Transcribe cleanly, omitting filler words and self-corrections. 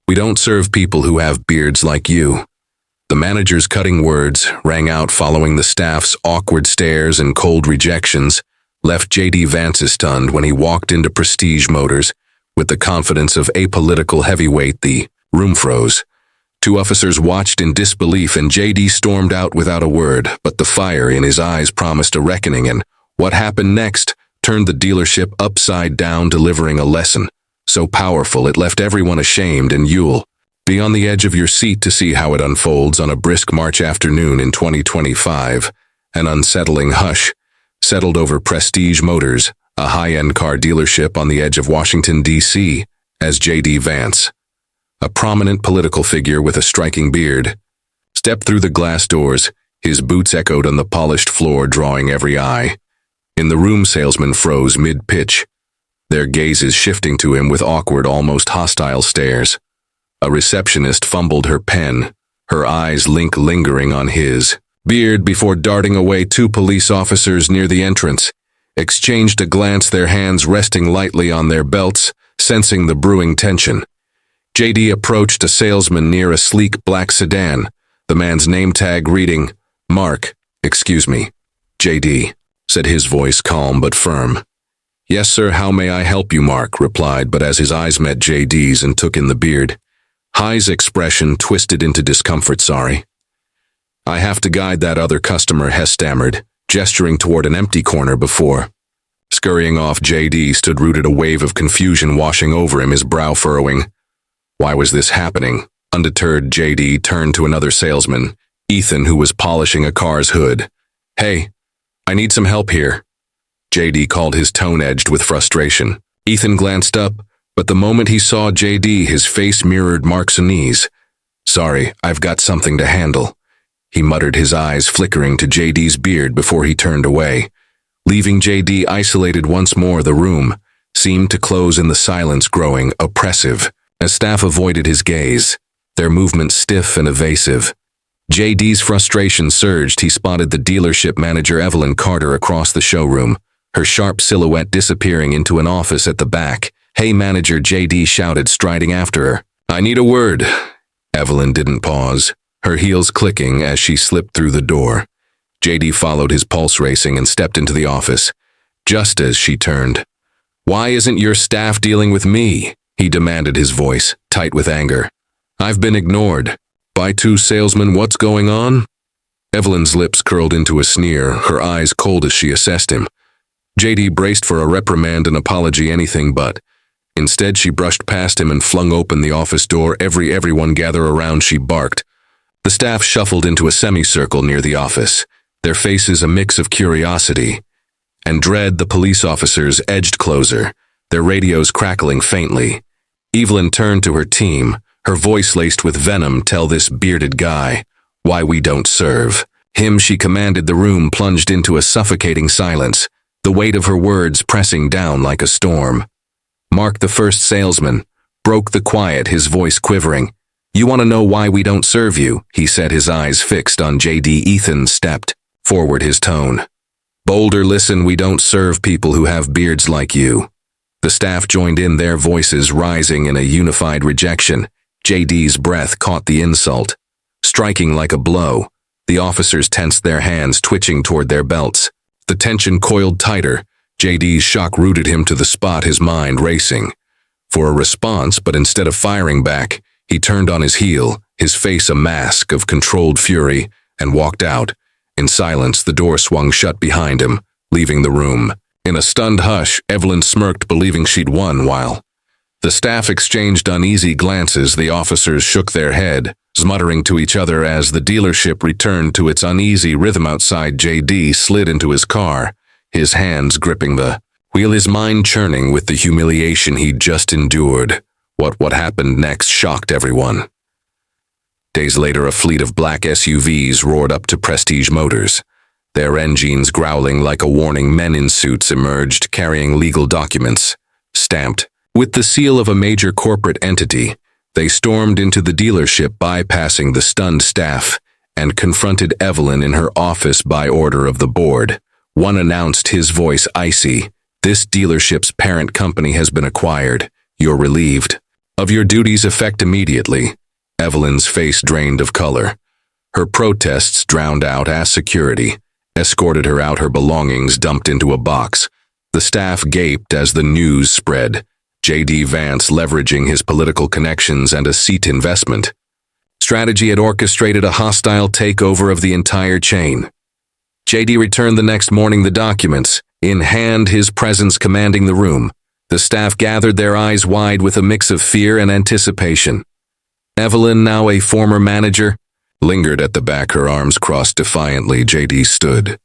We don't serve people who have beards like you." The manager's cutting words rang out following the staff's awkward stares and cold rejections, left JD Vance stunned when he walked into Prestige Motors with the confidence of apolitical heavyweight. The room froze. Two officers watched in disbelief, and JD stormed out without a word, but the fire in his eyes promised a reckoning, and what happened next turned the dealership upside down, delivering a lesson so powerful it left everyone ashamed. And you'll be on the edge of your seat to see how it unfolds on a brisk March afternoon in 2025. An unsettling hush settled over Prestige Motors, a high-end car dealership on the edge of Washington, D.C., as JD Vance, a prominent political figure with a striking beard, stepped through the glass doors. His boots echoed on the polished floor, drawing every eye. In the room, salesmen froze mid-pitch, their gazes shifting to him with awkward, almost hostile stares. A receptionist fumbled her pen, her eyes lingering on his beard before darting away. Two police officers near the entrance exchanged a glance, their hands resting lightly on their belts, sensing the brewing tension. JD approached a salesman near a sleek black sedan, the man's name tag reading, "Mark." "Excuse me, JD," said his voice calm but firm. "Yes, sir, how may I help you?" Mark replied, but as his eyes met JD's and took in the beard, High's expression twisted into discomfort. "Sorry. I have to guide that other customer," Hess stammered, gesturing toward an empty corner before. Scurrying off, JD stood rooted, a wave of confusion washing over him, his brow furrowing. Why was this happening? Undeterred, JD turned to another salesman, Ethan, who was polishing a car's hood. "Hey, I need some help here," JD called, his tone edged with frustration. Ethan glanced up, but the moment he saw JD, his face mirrored Mark's unease. "Sorry, I've got something to handle," he muttered, his eyes flickering to JD's beard before he turned away. Leaving JD isolated once more, the room seemed to close in the silence, growing oppressive as staff avoided his gaze, their movements stiff and evasive. JD's frustration surged. He spotted the dealership manager, Evelyn Carter, across the showroom, her sharp silhouette disappearing into an office at the back. "Hey, manager," JD shouted, striding after her. "I need a word." Evelyn didn't pause, her heels clicking as she slipped through the door. JD followed, his pulse racing, and stepped into the office. Just as she turned, "Why isn't your staff dealing with me?" he demanded, his voice tight with anger. "I've been ignored by two salesmen. What's going on?" Evelyn's lips curled into a sneer, her eyes cold as she assessed him. JD braced for a reprimand, an apology, anything but. Instead, she brushed past him and flung open the office door. Everyone gather around," she barked. The staff shuffled into a semicircle near the office, their faces a mix of curiosity and dread. The police officers edged closer, their radios crackling faintly. Evelyn turned to her team, her voice laced with venom. "Tell this bearded guy why we don't serve him," she commanded. The room plunged into a suffocating silence, the weight of her words pressing down like a storm. Mark, the first salesman, broke the quiet, his voice quivering. "You want to know why we don't serve you?" he said, his eyes fixed on JD. Ethan stepped forward, his tone bolder. "Listen, we don't serve people who have beards like you." The staff joined in, their voices rising in a unified rejection. JD's breath caught the insult, striking like a blow. The officers tensed, their hands twitching toward their belts. The tension coiled tighter. JD's shock rooted him to the spot, his mind racing for a response, but instead of firing back, he turned on his heel, his face a mask of controlled fury, and walked out. In silence, the door swung shut behind him, leaving the room. In a stunned hush, Evelyn smirked, believing she'd won, while the staff exchanged uneasy glances. The officers shook their heads, muttering to each other as the dealership returned to its uneasy rhythm outside. JD slid into his car, his hands gripping the wheel, his mind churning with the humiliation he'd just endured. What happened next shocked everyone. Days later, a fleet of black SUVs roared up to Prestige Motors, their engines growling like a warning. Men in suits emerged, carrying legal documents, stamped with the seal of a major corporate entity. They stormed into the dealership, bypassing the stunned staff, and confronted Evelyn in her office by order of the board. One announced, his voice icy, "This dealership's parent company has been acquired. You're relieved." Of your duties effect immediately. Evelyn's face drained of color. Her protests drowned out as security, escorted her out, her belongings dumped into a box. The staff gaped as the news spread. JD Vance leveraging his political connections and a seat investment. Strategy had orchestrated a hostile takeover of the entire chain. JD returned the next morning, the documents, in hand, his presence commanding the room. The staff gathered, their eyes wide with a mix of fear and anticipation. Evelyn, now a former manager, lingered at the back, her arms crossed defiantly. JD stood,